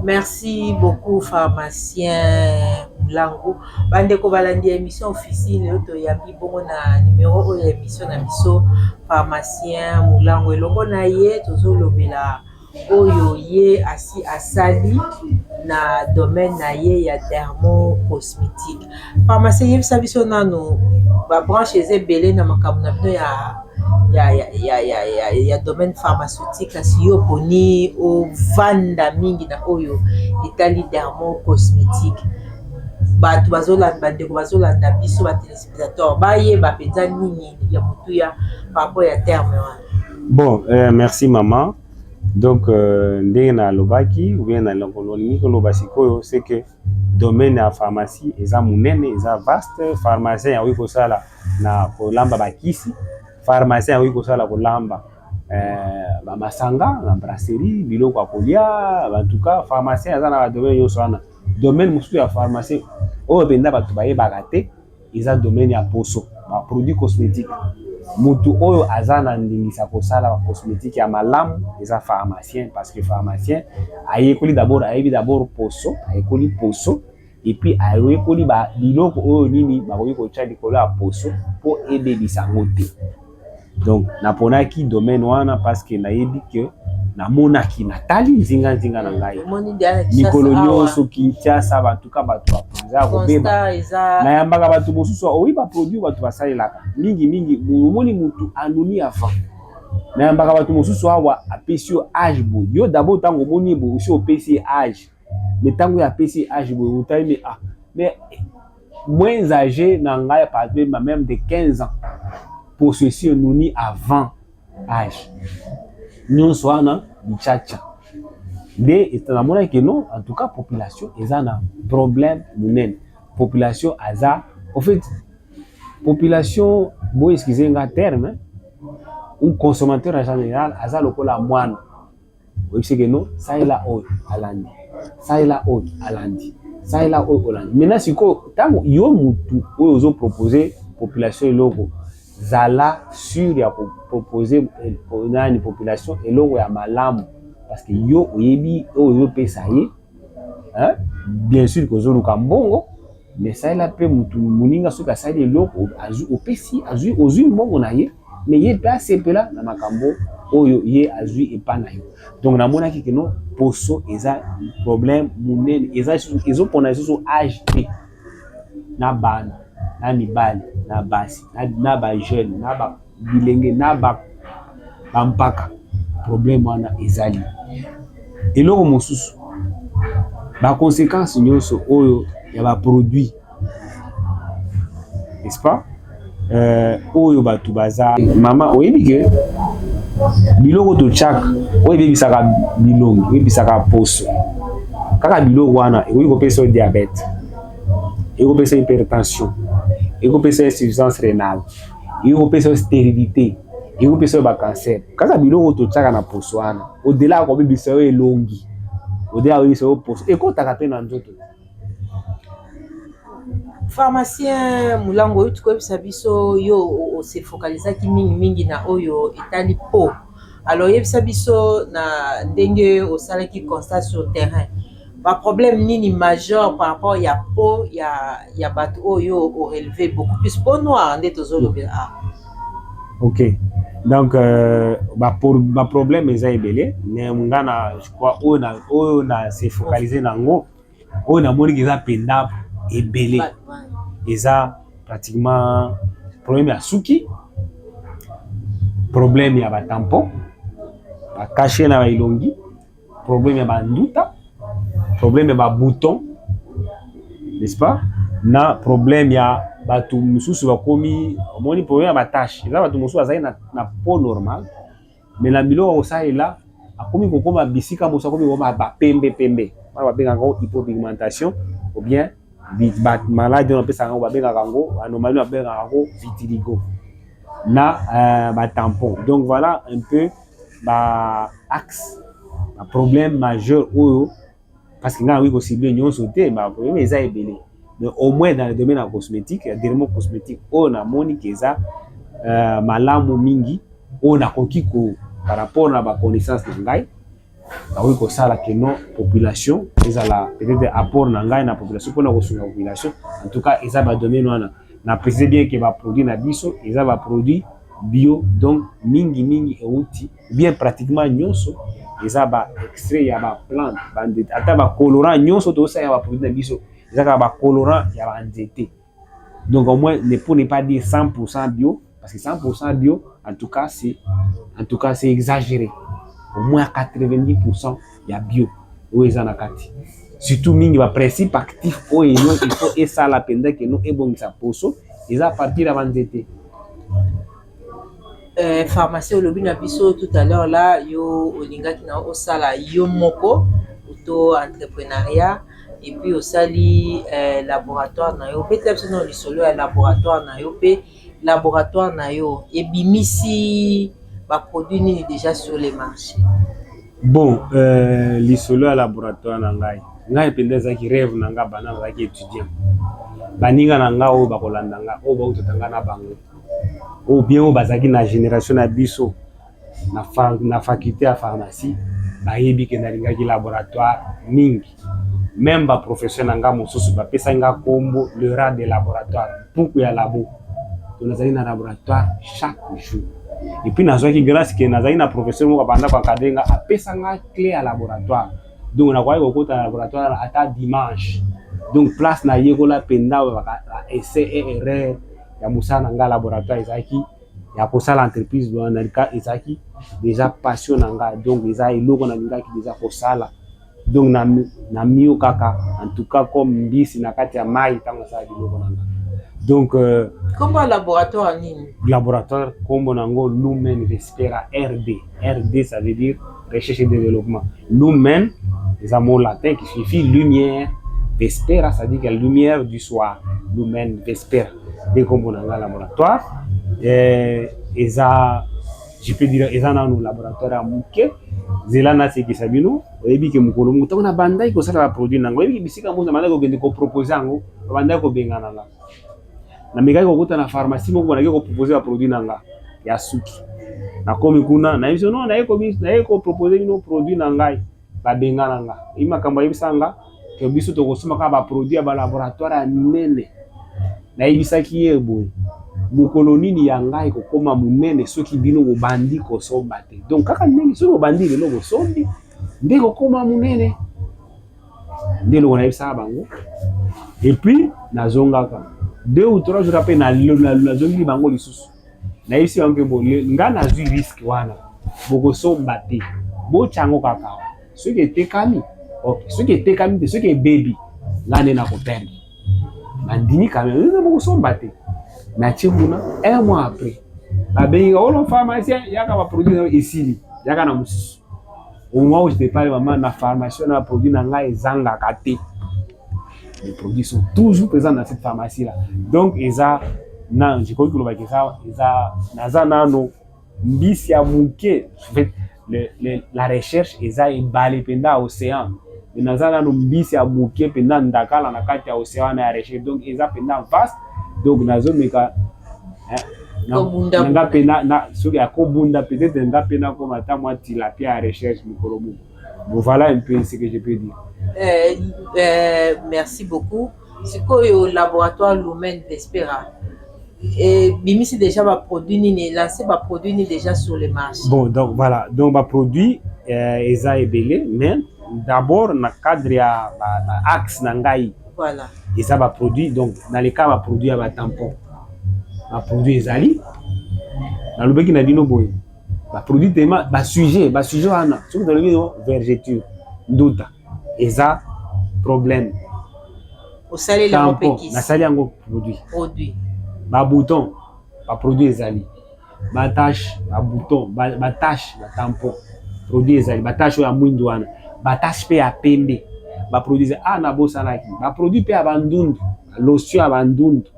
Merci beaucoup, pharmacien Moulango. Bandeko balandi émission officine yoto yambi bongo na numéro de émission na biso pharmacien Moulango elongo na ye tozolobela oyo ye asali na domaine na ye ya dermocosmétique. Pharmacien yebisa biso nano ba branche ezebele na makambo na bino ya domaine pharmaceutique kasi yo poni o vanda mingi na oyo etali dermocosmétique. Bato bandeko bazolanda biso ba téléspectateurs bayeba penza nini ya mutuya par rapport ya terme wana. Bon, merci maman. Donc ndenge na lobaki ou bien na longolingi ko lobasikoyo, c'est que domaine ya pharmacie eza munene, eza vaste. Pharmacien ya wi kosala na kolamba bakisi, pharmacien ya wi kosala kolamba ba masanga na brasserie, biloko ya kolia, en tout cas pharmacien eza na domaine yo sana. Domaine musu ya pharmacien oyo benda bato bayebaka te eza domaine ya poso, ba produit cosmétique. Mutu oyo azana ndingisa kosala cosmétique ya malamu eza pharmacien, parce que pharmacien ayekoli d'abord poso, ayekoli poso et puis ayekoli ba biloko oyo nini bakoki kotia likolo ya poso po ebebisa ngote. Donc naponaki domaine wana parce que nayebi que namonaki natali nzinga na ngai mikolo nyonso Kinshasa batuka bato baponza kobeba na yambaka bato mosusu oyi ba produit bato basalelaka mingi omoni mutu anoni avant na yambaka bato mosusu awa apesi yo âge bo yo d'abord tango omoni bo aussi opesi âge mais tango ya apesi âge bo utali mais moins âgé na ngai par exemple même de 15 ans pour ceci noni avant âge nyonso wana bichacha nde etanamona ke non, en tout cas population eza na problème munene. Population aza en fait population bo excusez nga terme un consommateur en général aza lokola mwana oyebisi ke non ça est là oyo alandi ça est là oyo alandi ça est là oyo olandi. Maintenant siko tango yo mutu oyo ozo proposer population eloko zala sur ya proposer une population eloko ya malamu, parce que yo oyebi oyo pesa ye hein, bien sûr que zoluka mbongo, mais ça la pe mutu muninga soki asali eloko opesi azui ozui mbongo na ye, mais ye pe asepela na makambo oyo ye azui epa na yo. Donc namonaki ke no poso eza problème munene, ezopona lisusu âge te na bana na mibali na basi na ba jeune na ba bilenge na ba mpaka problème wana ezali. Eloko mosusu ba conséquences nyonso oyo ya ba produit, n'est-ce pas, oyo batu baza mama oyebi ke biloko to chak oyo bebisaka bilongi, bebisaka poso kaka bilo wana eko kopesa diabète, eko kopesa hypertension, eko kopesa insuffisance rénale, eko kopesa stérilité, eko kopesa ba cancer. Kaka bilo to tsaka na poso wana au-delà ko bibisa yo elongi, au-delà ko bibisa yo poso eko taka pe na nzoto. Pharmacien Mulango oyo tukobisa biso yo se focalisaki mingi na oyo etali po. Alors yebisa biso na ndenge osalaki constat sur terrain. Ba problème nini majeur par rapport ya po ya bato oyo au relevé beaucoup plus peau noire nde tozolobe. OK. Donc ba problème eza ebele mais ngana je crois oyo na se focaliser nango oyo na moni eza penda ebele. Eza pratiquement problème ya suki, problème ya ba tampon, ba caché na ba ilongi, problème ya ba nduta, problème ya ba bouton, n'est-ce pas? Na problème ya batu mususu bakomi moni problème ya ba tache. Eza batu mususu azali na peau normale, mais na biloko ça est là akomi kokoma bisika mususu akomi kokoma ba pembe. Ba benga ngo hypopigmentation ou bien maladie on appelle ça anomalie on appelle vitiligo na ba tampon. Donc voilà un peu ba axe un problème majeur oyo parce que nga oui possible nyon sauter ba problème eza ebele mais au moins dans le domaine de cosmétique dermo cosmétique on a moni keza malamu mingi on a conquis par rapport à ba connaissance de ngai. Oui, que ça la que non population, ils ont la peut-être apport n'angai na population pour la population. En tout cas, ils ont ba domaine na préciser bien que va produit na biso, ils ont ba produit bio donc mingi outil bien pratiquement nyonso, ils ont ba extrait ya ba plante, ata ba colorant nyonso to ça ya ba produit na biso, ils ont ba colorant ya ba nzete. Donc au moins ne pour ne pas dire 100% bio parce que 100% bio en tout cas c'est exagéré. Au moins 90% ya bio oyo eza na kati. Surtout mingi ba principe actif oyo il faut esa la penda que non ebongisa poso eza partir avant nzete. Pharmacie olobi na biso tout à l'heure là yo olingaki na osala yo moko auto entrepreneuriat et puis osali laboratoire na yo peut-être biso no lisolo ya laboratoire na yo pe laboratoire na yo ebimisi ba produit nini déjà sur les marchés. Bon lisolo ya laboratoire na ngai pendeza ki rêve na nga bana ba ki étudiant baninga na nga o bakolanda nga o ba utotanga na bango ou bien o bazaki na génération na biso na faculté ya pharmacie bayebi ke nalingaki laboratoire mingi même ba professeur na nga mosusu ba pesa nga kombo le rat de laboratoire puku ya labo tunazali na laboratoire chaque jour. Et puis nazwaki grâce que nazali na professeur moko banda kwa kadenga apesa nga clé à laboratoire. Donc na kwa kokota laboratoire ata dimanche. Donc place na yekola penda ba essai et erreur ya musana nga laboratoire ezaki ya kosala entreprise do analika ezaki déjà passion nga donc eza eloko na lingaki déjà kosala. Donc na mio kaka en tout cas comme mbisi na kati ya mai tango sa biloko nanga. Donc comment laboratoire nini? Laboratoire comme nango Lumen Vespera RD ça veut dire recherche et développement. Lumen c'est un mot latin qui signifie lumière. Vespera ça veut dire lumière du soir. Lumen Vespera. Dès comme on a laboratoire et ça je peux dire ils en ont laboratoire à Muke zelana c'est qui sabino et bi ke mukolo muto na banda iko sala produit nango et bi bisika mo na manda ko gende ko proposer ngo banda ko bengana la na migai ko kuta na pharmacie mo ko na ko proposer produit nanga ya suki na komi kuna na biso no na ko proposer no produit nanga ba bengana nga ima kamba yibisanga ke biso to ko suma ka ba produit ba laboratoire ya minene na yibisaki yebo mukolo nini ya ngai ko koma munene soki bino ko bandi ko somba te donc kaka ndenge so bandi le logo sombi ndeko koma munene ndelo na yibisa bango et puis nazonga ka 2 ou 3 jours après na zongi bango lisusu na yibisi bango bo nga na zui risque wana boko somba te bo chango kaka soki etekami okay soki etekami te soki baby ngane na ko perdre bandini quand même boko somba te na chimuna 1 mois après abenga olo pharmacien yaka ba produit isili yaka na mususu au moment où je te parle maman na pharmacie on a produit nanga ezanga kate. Les produits sont toujours présents dans cette pharmacie là. Donc eza na je crois que le bakisa eza naza nano mbisi ya muke. En fait la recherche eza emballé penda océan. Naza nano mbisi ya muke penda ndakala na kati ya océan na recherche. Donc eza penda vaste. Donc nazo meka nanga pena na soki ya kobunda peut-être nanga pena ko mata moi tilapia à recherche mikolo mu. Bon voilà un peu ce que je peux dire. Merci beaucoup. C'est quoi au laboratoire Lumen Vespera? Et Bimisi déjà va produit ni lancé va produit ni déjà sur le marché. Bon donc voilà donc va produit eza ebele mais d'abord na cadre ya axe nangai. Voilà. Et ça va produit donc dans les cas va produire ba tampon. Va produire ezali. Dans le bec na bino boy. Va produire tellement ba sujet wana. Surtout dans le bino vergeture ndota. Eza problème. Au salé la tampon na sali yango produit. Ba bouton ba produit ezali. Ba tache ba bouton ba tache ba tampon produit ezali. Ba tache ya mwindo wana. Ba tache pe ya pembe. Ba produit na bosalaki. Ba produit pe ya bandundu. Lotion ya bandundu.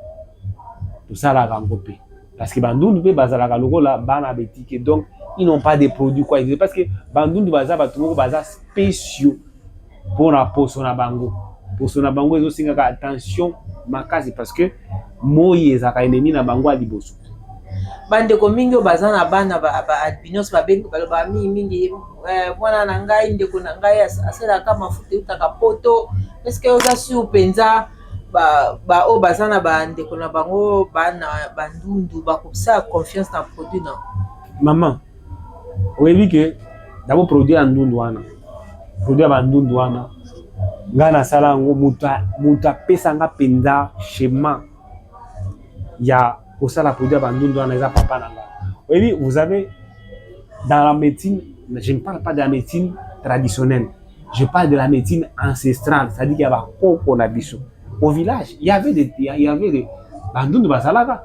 Tout ça la rangopé. Parce que bandundu pe bazalaka lokola bana betike. Donc ils n'ont pas de produits quoi. Parce que bandundu baza batumoko baza spéciaux pour la poso na bango. Poso na bango ezo singaka attention makasi parce que moyi ezaka ennemi na bango aliboso. Bandeko mingi baza na bana ba albinos babengi baloba mingi mwana na ngai ndeko na ngai aselaka mafuta utaka poto. Est-ce que oza sur penza ba o baza na bandeko na bango bana bandundu bakopesa confiance na produit na maman oyebi ke d'abord produit andundu wana produit bandundu wana nga na sala ngo muta pesa nga penza schéma ya kosala produit bandundu wana eza papa na nga. Oyebi vous avez dans la médecine, je ne parle pas de la médecine traditionnelle, je parle de la médecine ancestrale, c'est-à-dire qu'il y a ba koko na biso. Au village, il y avait des bandundu basalaka.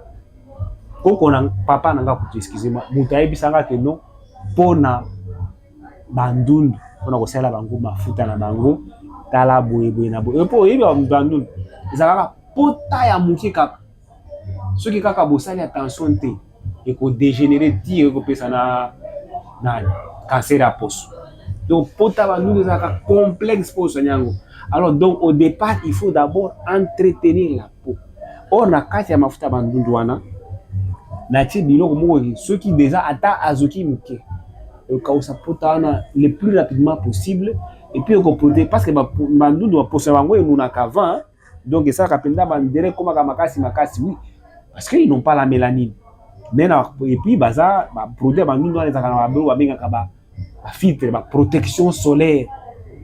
Koko na papa nanga kutu excusez-moi. Muta ebisanga que non pona bandundu pona kosala bango mafuta na bango tala boye na boye. Po yebi bandundu. Ezalaka pota ya muke kaka. Soki kaka bosali attention te et ko dégénérer ti ko pesa na cancer à poso. Donc pota bandundu ezalaka complexe pour sonyango. Alors donc au départ, il faut d'abord entretenir la peau. Or na kati ya mafuta bandundu wana na ti biloko moko ceux qui déjà ata azoki muke. Kausa pota wana le plus rapidement possible et puis on protéger parce que bandundu wa posa bango emunaka avant donc ça kapenda bandere koma ka makasi oui parce qu'ils n'ont pas la mélanine. Mais et puis baza ba produire bandundu wana ezaka na ba bengaka ba filtre ba protection solaire.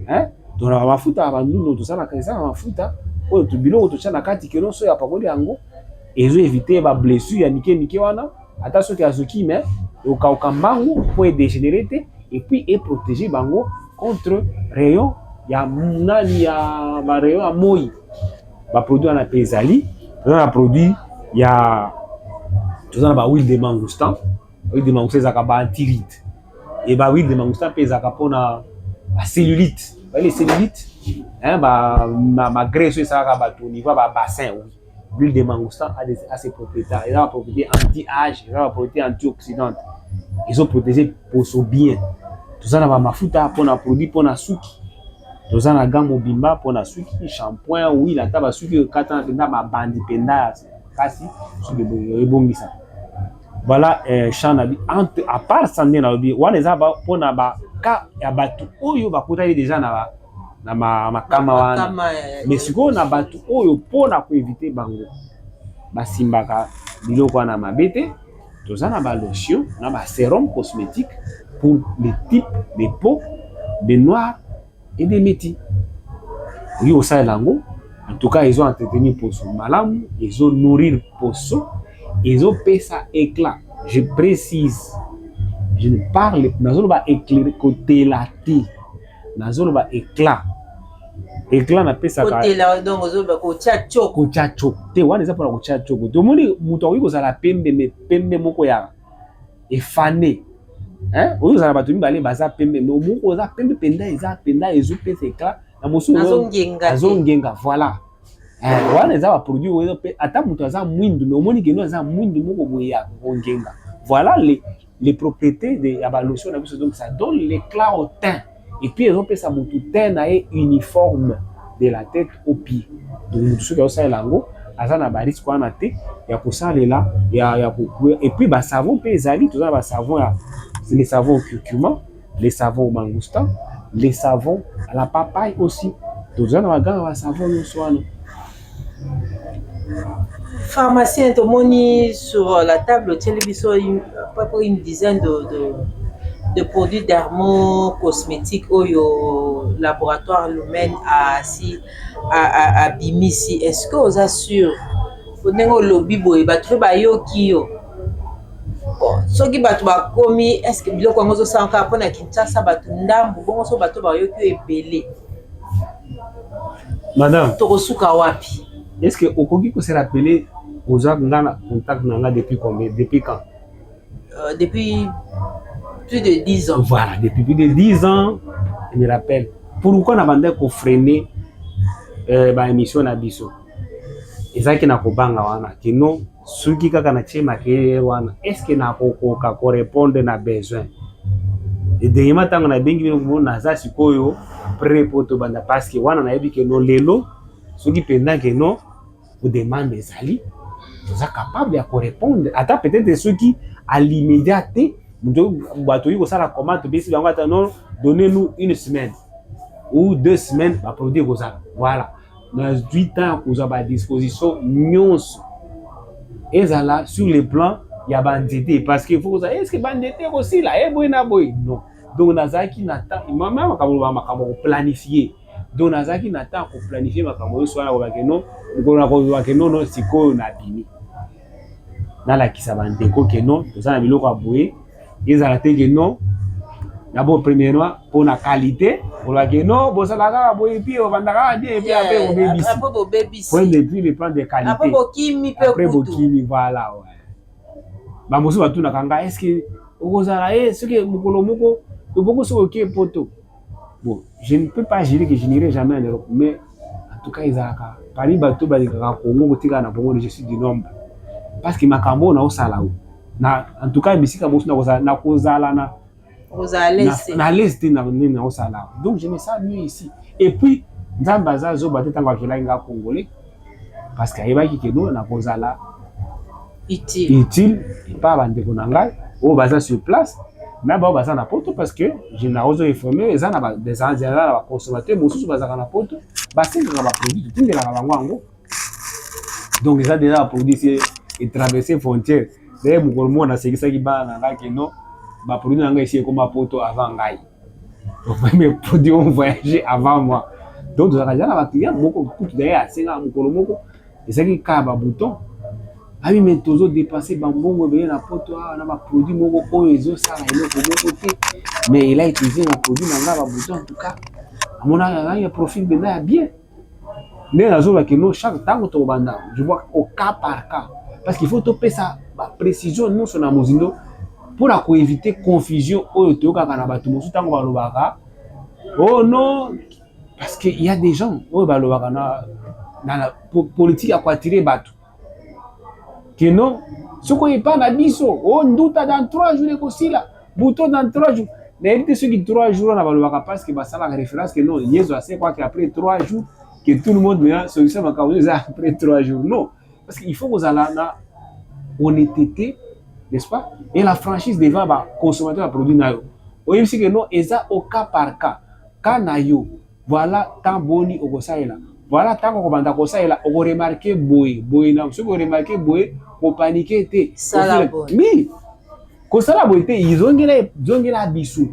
Hein? Donc la mafuta bandundu tout ça na kaisa mafuta oyo to biloko to chana kati ke non so ya pakoli yango ezo éviter ba blessure ya mike wana ata soki azoki mais au mbangu pour dégénérer et puis et protéger bango contre rayon ya nani ya ba rayon ya moi ba produit na pesali na produit ya tout ça ba huile de mangoustan ezaka ba antiride et ba huile de mangoustan pesaka pona ba cellulite. Les cellulites, hein, ma graisse, ça va au niveau du bassin. L'huile de mangoustan a ses propriétés. Elle a des propriétés anti-âge, elle a des propriétés antioxydantes. Ils ont protégé pour son bien. Tout ça, ma mafuta pour un produit pour un suki. Tout ça, la gamme mobimba pour un suki, shampoing, oui, la table suki, katan, ma bandi penda, kasi, sur le bon ça. Voilà, chanabi. À part ça, on les a pour na ba ka ya batu oyo bakutali déjà na makama wana. Mais siko na batu oyo pona ko éviter bango. Basimbaka biloko na mabete, toza na ba lotion, na ba sérum cosmétique pour les types de peau, des noirs et des métis. Oui, au sein lango, en tout cas, ils ont entretenu pour son malam, ils ont nourri pour ça, ils ont fait ça éclat. Je précise, je ne parle pas éclairé côté la thé, pas éclat. Éclat na pesa ka. Côté la donc ozoba ko chacho. Ko chacho. Te wana eza pour ko chacho. To moni muto wi ko sala pembe me pembe moko ya efane. hein oyo za bato mibale baza pembe mais moko oza pembe penda eza penda ezopesa éclat na mosusu azongenga voilà wana eza ba produit oyo pe ata moto aza mwindu mais omoni ke no aza mwindu moko boye ya kongenga voilà les propriétés de ya ba lotion na biso donc ça donne l'éclat au teint et puis ezopesa moto teint na ye uniforme de la tête aux pieds donc moto soki azosalela yango aza na barisque wana te ya kosalela ya et puis basavon mpe ezali toza na basavon ya les savons au curcuma, les savons au mangoustan, les savons à la papaye aussi. Tous les savons au soin. Pharmacien Tomoni sur la table télévision à peu près une dizaine de produits dermo-cosmétiques au laboratoire Lumen à Bimisi. Est-ce que vous assure vous avez un lobby boy battu bayo kio soki bato bakomi est-ce que biloko yango ozosanka mpona Kinshasa bato ndambu bongo so bato bayoki ebele madame tokosuka wapi est-ce que okoki ko se rappeler oza ngana contact nanga depuis combien depuis quand depuis plus de 10 ans voilà depuis plus de 10 ans je me rappelle pourquoi na bande ko freiner ba émission na biso ezaki na kobanga wana kino soki kaka na chema ke wana est-ce que na kokoka ko répondre na besoin et dernièrement tango na bengi bino na za sikoyo pré poto banda parce que wana na yebi ke no lelo soki pendant que non vous demandez ezali vous êtes capable de répondre ata peut-être soki à l'immédiat bato yi ko sala comment te bisi bango ata non donnez-nous une semaine ou 2 semaines ba produire kozala voilà dans 8 ans vous avez à disposition nyonso ezala sur le plan ya bandité parce que faut ça est-ce que bandité aussi là boy na boy non donc nazaki na temps maman makambo planifier donc nazaki na temps ko planifier makambo so na ko ba non ko non sikoyo na bini na la kisa bandeko ke non ça na biloko aboye ezala te ke non d'abord premièrement pour la qualité pour la que non bon ça la boye puis on va ndaka bien puis après on baby point de vue le plan de qualité après bokimi voilà ouais ba mosu batu na kanga est-ce que okozala ce que mukolo moko beaucoup so OK poto bon je ne peux pas jurer que je n'irai jamais en Europe mais en tout cas izaka pari batu balika Congo kotika na bongo je suis du nombre parce que makambo na osala na en tout cas bisika mosu na kozala na na l'est na osala donc je me sens mieux ici et puis nzambaza zo bateta ngakela nga congolais parce que ayebaki ke no na kozala utile pas bandeko na ngai o baza sur place na ba baza na poto parce que je na ozo informer eza na des anzela ba consommateur mosusu baza na poto basenga ba produit tindela ka bango donc eza déjà produit et traverser frontière d'ailleurs mukolo mona sekisa ki bana na ke no ba produit na ngai ici comme poto avant ngai donc mes produits ont voyagé avant moi donc za kajana ba client moko kutu d'ailleurs senga mukolo moko ezaki ka ba bouton ami mais tozo dépasser bambongo be na poto na ba produit moko oyo ezo sala eloko moko te mais il a utilisé un produit na ba bouton en tout cas à mon avis il profil bien bien mais la zone que nous chaque temps to banda je vois au cas par cas parce qu'il faut topper ça ba précision nous sur na mozindo pour éviter confusion oyo to kaka na batu mosu tango ba lobaka oh non parce que il y a des gens oyo ba lobaka na la politique à attirer batu que non ce qu'on est pas na biso on doute dans 3 jours aussi là bouton dans 3 jours mais éviter ceux qui 3 jours na ba lobaka parce que ba ça la référence que non yezo assez quoi qu'après 3 jours que tout le monde vient solution ma cause après 3 jours non parce qu'il faut que ça na honnêteté n'est-ce pas et la franchise devant ba consommateur a produit na yo oui c'est que non eza au cas par cas kana yo voilà tant boni okosaela voilà tant ko banda kosaela oko remarquer boy na ce ko remarquer boy ko paniquer te oui ko sala boy te izongela bisu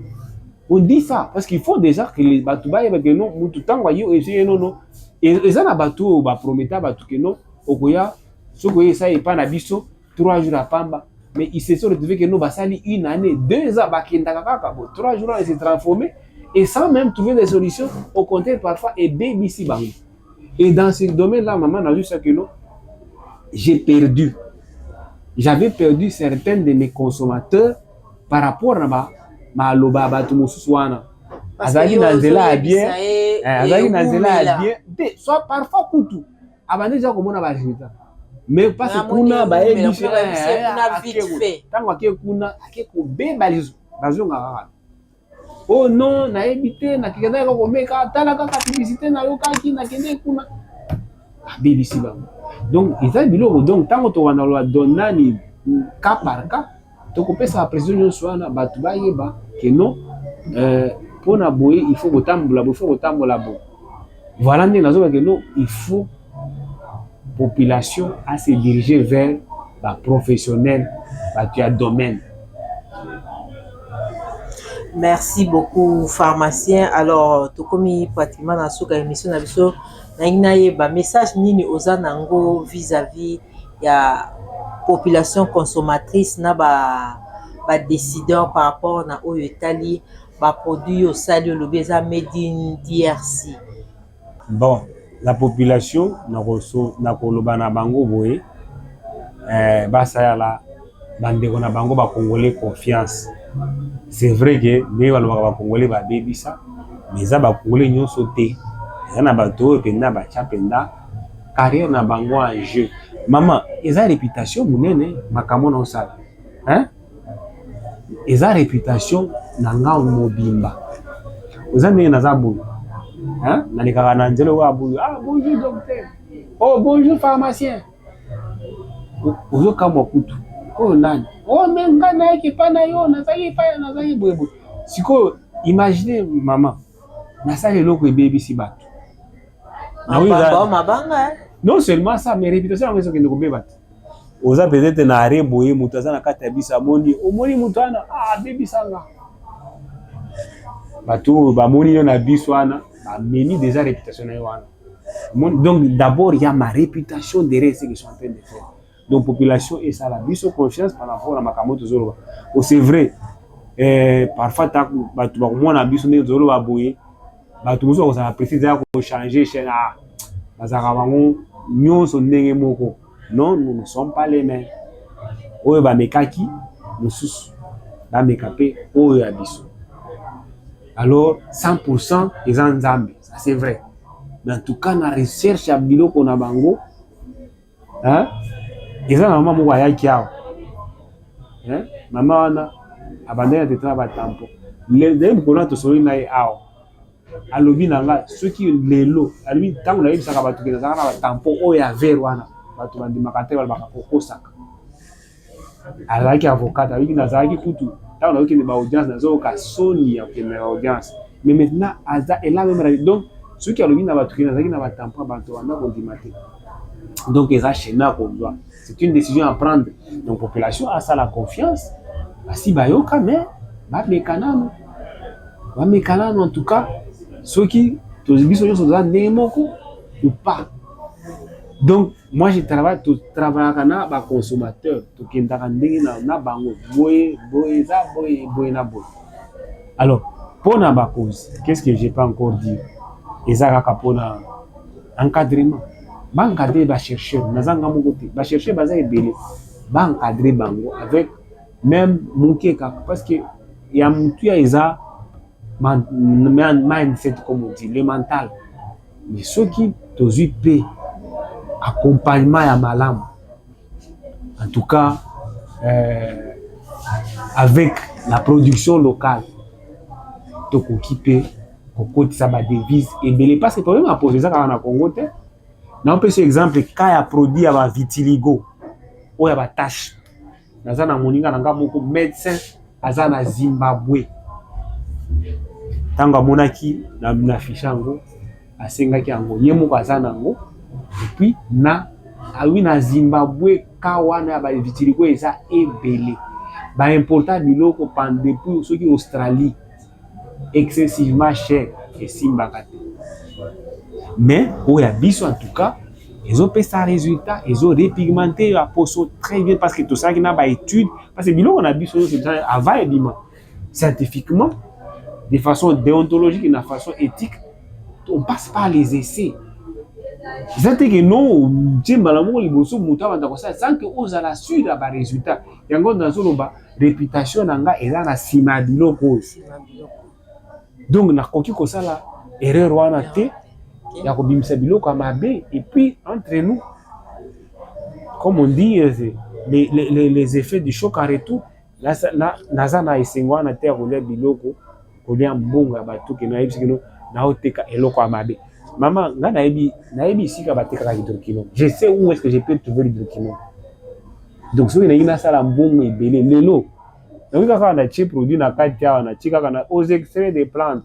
on dit ça parce qu'il faut déjà que les batuba parce que non mutu tango yo essayer non eza na batu ba promettre batu que non okoya ce ko esa e pa na biso 3 jours à pamba mais il se sont retrouvés que nous basali 1 année 2 ans bakenda kaka bon 3 jours ils se transformé et sans même trouver des solutions au contraire parfois et BBC bango et dans ce domaine là maman a vu ça que non j'avais perdu certains de mes consommateurs par rapport à maloba bato mosusu wana azali na nzela ya bien azali na nzela ya bien te soit parfois kutu abandi déjà komona ba résultat mais parce que kuna ba ebiso tango ake kuna ake ko beba les bazonga kaka oh non na ebité na kikenda ko meka tala kaka publicité na yo kaki na kende kuna BBC ba donc ezali biloko donc tango to wana lo donnani cas par cas to kopesa la précision wana bato bayeba que non pour na boye il faut botambola bo voilà ndenge nazoba que non il faut population à se diriger vers la professionnel bato ya domaine. Merci beaucoup pharmacien. Alors tokomi pratiquement na suka émission na biso na inayeba message nini oza nango vis-à-vis ya population consommatrice na ba décideur par rapport na oyo etali ba produit au sali au lobeza made in DRC. Bon, la population na koloba na bango boye basala bandeko na bango ba congolais confiance. C'est vrai que les Congolais ba bebisa mais za ba congolais nyonso te na bato penda ba chapenda carrière na bango en jeu. Maman, eza réputation munene makambo na osala. Hein? Eza réputation na nga mobimba. Oza ndenge naza boye. Hein? Na likaka na nzelo wa boye. Ah bonjour docteur. Oh bonjour pharmacien. Ozo kama kutu. Oh nani? Oh menga na yake pana yo nazali boye. Siko imaginez maman. Na sala eloko ebebisi bato. Na oui mabanga non seulement ça mais réputation en que nous beba. Oza peut-être na are boye mutu azana kata bisa moni omoni mutu ana baby sanga. Bato ba moni yo na biso ana ba meni déjà réputation na yo ana. Donc d'abord il y a ma réputation derrière ce que je suis en train de faire. Donc population et ça la biso confiance par rapport à makamoto zolo. Oh c'est vrai parfois bato ba mona biso ne zolo ba boye. Bato muso ça précise ko changer chaîne bazaka bango nyonso ndenge moko. Non, nous ne sommes pas les mêmes. Oyo ba mekaki mususu ba mekape oyo abiso. Alors 100% les nzambe, ça c'est vrai. Mais en tout cas na recherche ya biloko na bango hein eza na mama moko ayaki awa. Hein? Mama wana abandanya tetra ba tampo. Les dem kona to soli na awa. Alobi nanga soki lelo alobi tango na yebisaka bato ke nazaka na batampo oyo ya vert wana bato bandimaka te balobaka kokosaka azalaki avocat abiki nazalaki kutu tango nakokende baaudience nazoyoka soni ya kokende baaudience mais maintenant aza ela même donc soki alobi na bato ke nazalaki na batampo bato banda kondima te donc eza chena kozwa c'est une décision à prendre donc population asa la confiance basi bayoka mais bamekana en tout cas ceux qui biso sont dans des moko ou pas. Donc moi je travaille na ba consommateur to kendaka ndenge na bango boye na boye. Alors pour na ba cause qu'est-ce que j'ai pas encore dit ezaka pona encadrement ba encadrer ba chercheur nazanga moko te ba chercheur baza ebele ba encadrer bango avec même mukeka parce que ya mutu ya eza mindset comme on dit, le mental. Mais ceux qui t'osent payer accompagnement à malam, en tout cas avec la production locale, tu peux équiper, tu ça des devises et bien parce que le problème à poser ça quand on a Congo, on peut par exemple quand il y a produit à vitiligo ou à tache, dans un moninga nanga beaucoup médecin azana Zimbabwe. Tango monaki na fichango asengaki yango yemoko azana ngo et puis na awi na Zimbabwe kawana ba vitiligo eza ebele ba importa biloko pendant depuis ceux qui Australie excessivement cher et simbaka te mais oya biso en tout cas ils ont fait ça résultat ils ont repigmenté la peau très bien parce que tout ça qui n'a pas étude parce que biloko na biso c'est avant ebima scientifiquement de façon déontologique et de façon éthique, on passe par les essais. Zate que non, Jimba la mort liboso mutaba ndako ça sans que ozala sur la résultat. Yango dans zoloba réputation nanga ezana sima biloko. Donc na koki ko sala erreur wana te ya ko bimisa biloko amabe et puis entre nous comme on dit les effets du choc à retour nazana esengwa na terre ko biloko ko lia mbonga batu ke na yebisi no na oteka eloko amabe. Maman, naebi ici kabateka hydroquinone. Je sais où est-ce que je peux trouver l'hydroquinone. Donc si on a ça la bombe et belé lelo. Donc quand on a des produits na katia on a tika kana aux extraits des plantes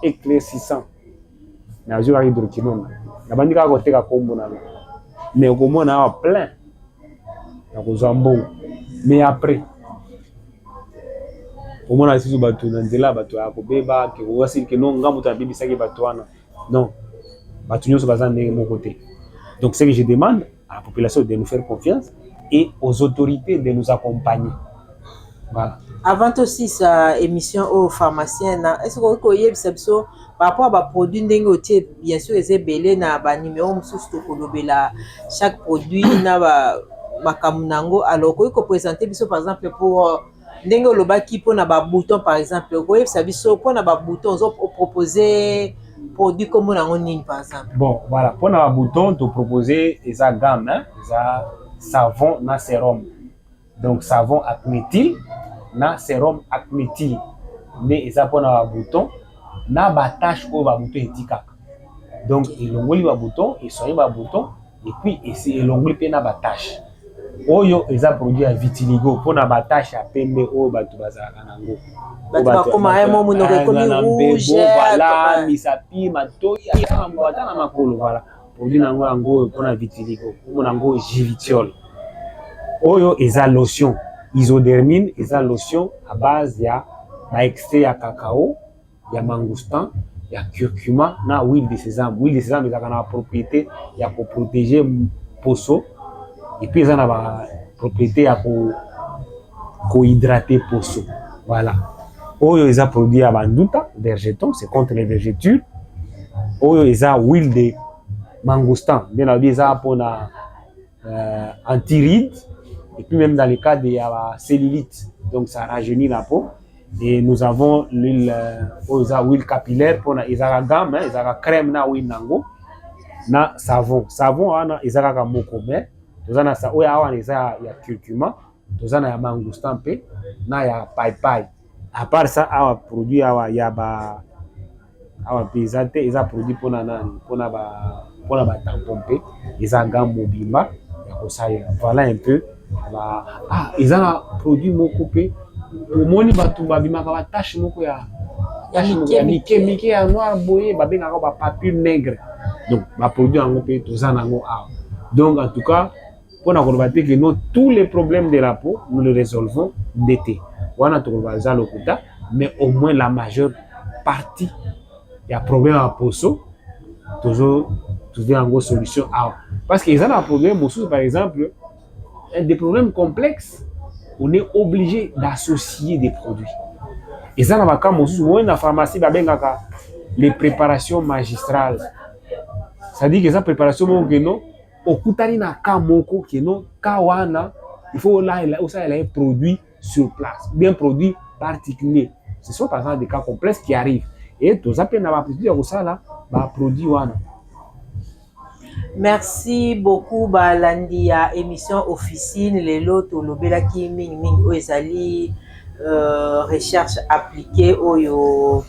éclaircissants. Na jour hydroquinone. Na bandika ko teka kombo na. Mais comment on a plein. Na ko zambon. Mais après au moins si batu na nzela batu ya ko beba ke wasi ke non ngamu ta bibi saki batu wana. Non. Mon côté. Donc, ce que je demande à la population de nous faire confiance et aux autorités de nous accompagner. Voilà. Avant aussi sa émission aux pharmaciens, est-ce que vous voyez par rapport à produits bien sûr les belé na ba numéro chaque produit na ba kamunango alors que présenter par exemple pour ndenge lobaki pour na ba bouton par exemple vous voyez ça biso pour na ba bouton on proposer produit comme on a par exemple. Bon, voilà. Pour un bouton, tu proposer des gamme, hein, des savon na sérum. Donc, savon acméthyl na sérum acméthyl. Mais ils pour un bouton, na batache au bouton etika. Donc, ils ont le bouton, ils sont le bouton, et puis ils ont le na batache. Oyo ils ont produit un vitiligo pour na batache à pembe au batu bazaka nango. Comme un moment où rouge, voilà, misapi, matoi, na makolo, voilà. Produit nango pour na vitiligo, pour nango givitiol. Oyo eza lotion, isodermine, eza lotion à base ya extrait ya cacao, ya mangoustan, ya curcuma, na huile de sésame. Huile de sésame eza na propriété ya ko protéger poso et puis eza na propriété ya ko hydrater poso. Voilà. Oyo eza produit à banduta, vergeton, c'est contre les vergetures. Oyo eza huile de mangoustan, bien la eza pour na antiride et puis même dans le cas de la cellulite, donc ça rajeunit la peau. Et nous avons l'huile huile capillaire pour na ezaka gamme, ezaka crème na huile nango na savon. Savon ana ezaka ka moko mais tozana sa oyo awa eza ya curcuma, tozana ya mangoustan pe na ya païpaï. À part ça, awa produit awa ya ba awa pesate eza produit pour na nani pour na ba tampon pe eza gamme mobimba ya kosaya. Voilà un peu eza na produit moko pe pour moni batu babimaka ba tache moko ya mike ya noir boye babengaka ba papule nègre. Donc ba produit yango pe tozana ngo awa. Donc en tout cas pour na koloba te que non tous les problèmes de la peau nous les résolvons d'été. Mais au moins la majeure partie il y a problème à poso toujours trouver une solution parce qu'ils ont un problème aussi par exemple des problèmes complexes on est obligé d'associer des produits et ça n'a pas aussi dans la pharmacie les préparations magistrales c'est-à-dire que ça préparation que non okutani na kamoko que non kawana il faut là ça il a un produit sur place, bien produit particulier. Ce sont par exemple des cas complexes qui arrivent. Et tout ça, peut avoir plusieurs ça là, produit wana. Merci beaucoup balandi ya émission officine les loto lobela ki ming oezali recherche appliquée au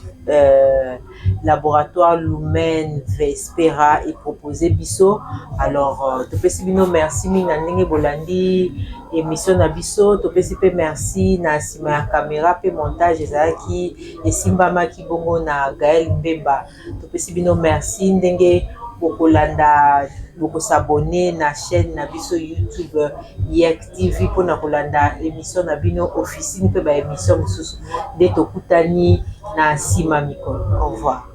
laboratoire Lumen Vespera et proposé biso. Alors to pesi bino merci minga ndenge bolandi émission na biso to pesi pe merci na sima ya caméra pe montage ezalaki esimbama ki bongo na Gaël Mbemba. To pesi bino merci ndenge bokolanda bokosabone na chaîne na biso YouTube YEK TV pour na kolanda émission na bino officine pe ba émission mosusu nde tokutani na sima mikolo. Au revoir.